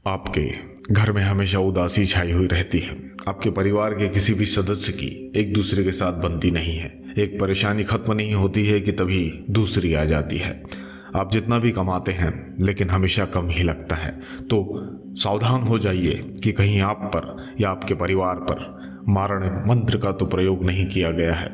आपके घर में हमेशा उदासी छाई हुई रहती है। आपके परिवार के किसी भी सदस्य की एक दूसरे के साथ बनती नहीं है। एक परेशानी खत्म नहीं होती है कि तभी दूसरी आ जाती है। आप जितना भी कमाते हैं लेकिन हमेशा कम ही लगता है। तो सावधान हो जाइए कि कहीं आप पर या आपके परिवार पर मारण मंत्र का तो प्रयोग नहीं किया गया है।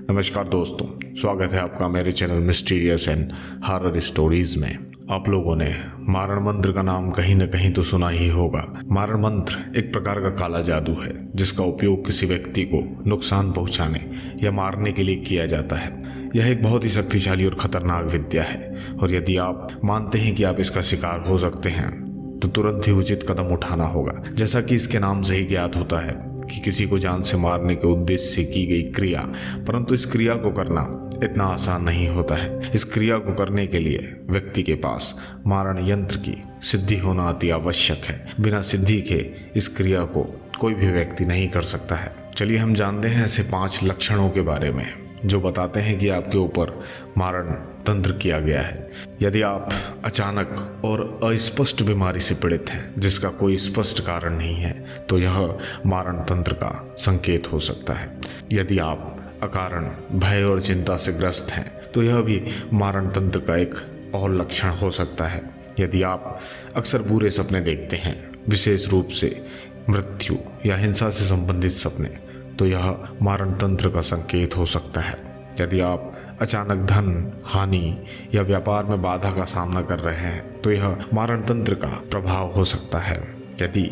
नमस्कार दोस्तों, स्वागत है आपका मेरे channel mysterious and horror stories में। आप लोगों ने मारण मंत्र का नाम कहीं न कहीं तो सुना ही होगा। मारण मंत्र एक प्रकार का काला जादू है जिसका उपयोग किसी व्यक्ति को नुकसान पहुंचाने या मारने के लिए किया जाता है। यह एक बहुत ही शक्तिशाली और खतरनाक विद्या है और यदि आप मानते हैं कि आप इसका शिकार हो सकते हैं तो तुरंत ही उचित कदम उठाना होगा। जैसा कि इसके नाम से ही ज्ञात होता है कि किसी को जान से मारने के उद्देश्य से की गई क्रिया, परंतु इस क्रिया को करना इतना आसान नहीं होता है। इस क्रिया को करने के लिए व्यक्ति के पास मारण यंत्र की सिद्धि होना अति आवश्यक है। बिना सिद्धि के इस क्रिया को कोई भी व्यक्ति नहीं कर सकता है। चलिए हम जानते हैं ऐसे 5 लक्षणों के बारे में जो बताते हैं कि आपके ऊपर मारण तंत्र किया गया है। यदि आप अचानक और अस्पष्ट बीमारी से पीड़ित हैं जिसका कोई स्पष्ट कारण नहीं है तो यह मारण तंत्र का संकेत हो सकता है। यदि आप अकारण भय और चिंता से ग्रस्त हैं तो यह भी मारण तंत्र का एक और लक्षण हो सकता है। यदि आप अक्सर बुरे सपने देखते हैं, विशेष रूप से मृत्यु या हिंसा से संबंधित सपने, तो यह मारण तंत्र का संकेत हो सकता है। यदि आप अचानक धन हानि या व्यापार में बाधा का सामना कर रहे हैं तो यह मारण तंत्र का प्रभाव हो सकता है। यदि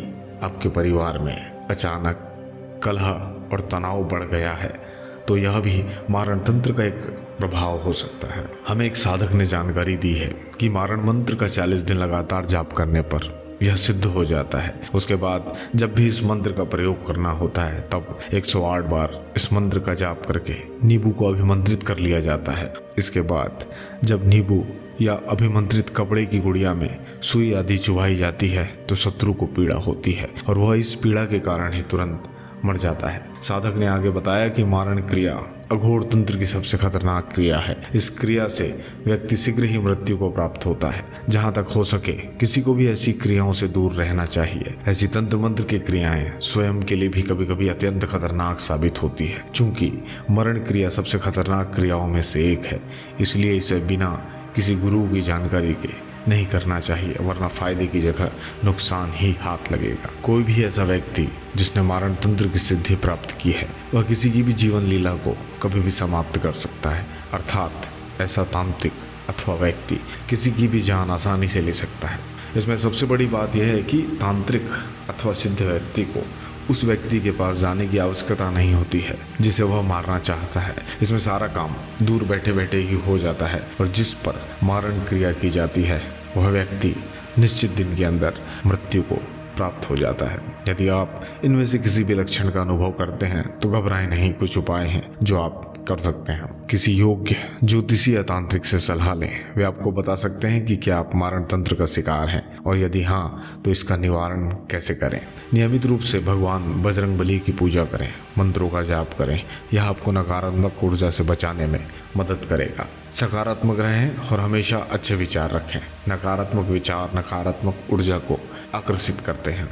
आपके परिवार में अचानक कलह और तनाव बढ़ गया है तो यह भी मारण तंत्र का एक प्रभाव हो सकता है। हमें एक साधक ने जानकारी दी है कि मारण मंत्र का 40 दिन लगातार जाप करने पर यह सिद्ध हो जाता है। उसके बाद जब भी इस मंत्र का प्रयोग करना होता है तब 108 बार इस मंत्र का जाप करके नींबू को अभिमंत्रित कर लिया जाता है। इसके बाद जब नींबू या अभिमंत्रित कपड़े की गुड़िया में सुई आदि चुभाई जाती है तो शत्रु को पीड़ा होती है और वह इस पीड़ा के कारण ही तुरंत मर जाता है। साधक ने आगे बताया कि मारण क्रिया अघोर तंत्र की सबसे खतरनाक क्रिया है। इस क्रिया से व्यक्ति शीघ्र ही मृत्यु को प्राप्त होता है। जहां तक हो सके किसी को भी ऐसी क्रियाओं से दूर रहना चाहिए। ऐसी तंत्र मंत्र की क्रियाएं स्वयं के लिए भी कभी कभी अत्यंत खतरनाक साबित होती है। चूंकि मरण क्रिया सबसे खतरनाक क्रियाओं में से एक है, इसलिए इसे बिना किसी गुरु की जानकारी के नहीं करना चाहिए, वरना फायदे की जगह नुकसान ही हाथ लगेगा। कोई भी ऐसा व्यक्ति जिसने मारण तंत्र की सिद्धि प्राप्त की है वह किसी की भी जीवन लीला को कभी भी समाप्त कर सकता है। अर्थात ऐसा तांत्रिक अथवा व्यक्ति किसी की भी जान आसानी से ले सकता है। इसमें सबसे बड़ी बात यह है कि तांत्रिक अथवा सिद्ध व्यक्ति को उस व्यक्ति के पास जाने की आवश्यकता नहीं होती है जिसे वह मारना चाहता है। इसमें सारा काम दूर बैठे बैठे ही हो जाता है और जिस पर मारण क्रिया की जाती है वह व्यक्ति निश्चित दिन के अंदर मृत्यु को प्राप्त हो जाता है। यदि आप इनमें से किसी भी लक्षण का अनुभव करते हैं तो घबराएं नहीं। कुछ उपाय हैं जो आप कर सकते हैं। किसी योग्य ज्योतिषी या तांत्रिक से सलाह लें। वे आपको बता सकते हैं कि क्या आप मारण तंत्र का शिकार हैं और यदि हाँ तो इसका निवारण कैसे करें। नियमित रूप से भगवान बजरंगबली की पूजा करें, मंत्रों का जाप करें। यह आपको नकारात्मक ऊर्जा से बचाने में मदद करेगा। सकारात्मक रहें और हमेशा अच्छे विचार रखें। नकारात्मक विचार नकारात्मक ऊर्जा को आकर्षित करते हैं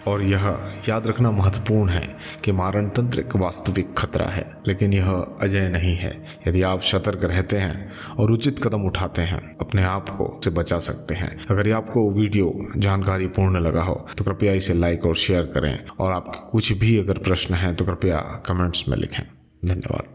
और यह याद रखना महत्वपूर्ण है कि मारण तंत्र एक वास्तविक खतरा है लेकिन यह अजय नहीं है। यदि आप सतर्क रहते हैं और उचित कदम उठाते हैं अपने आप को से बचा सकते हैं। अगर आपको वीडियो जानकारी पूर्ण लगा हो तो कृपया इसे लाइक और शेयर करें और आपके कुछ भी अगर प्रश्न हैं तो कृपया कमेंट्स में लिखें। धन्यवाद।